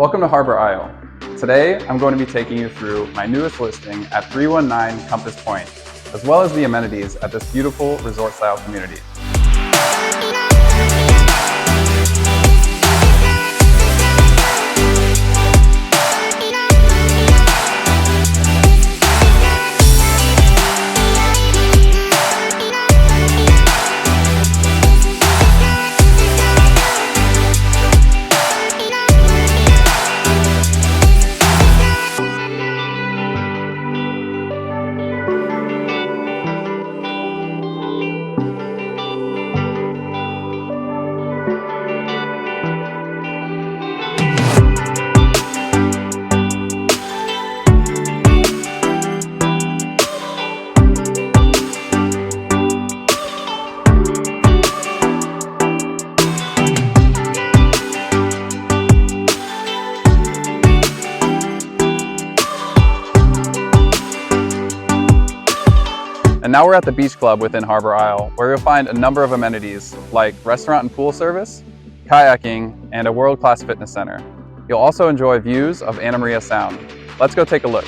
Welcome to Harbour Isle. Today, I'm going to be taking you through my newest listing at 319 Compass Point, as well as the amenities at this beautiful resort-style community. And now we're at the Beach Club within Harbour Isle, where you'll find a number of amenities like restaurant and pool service, kayaking, and a world-class fitness center. You'll also enjoy views of Anna Maria Sound. Let's go take a look.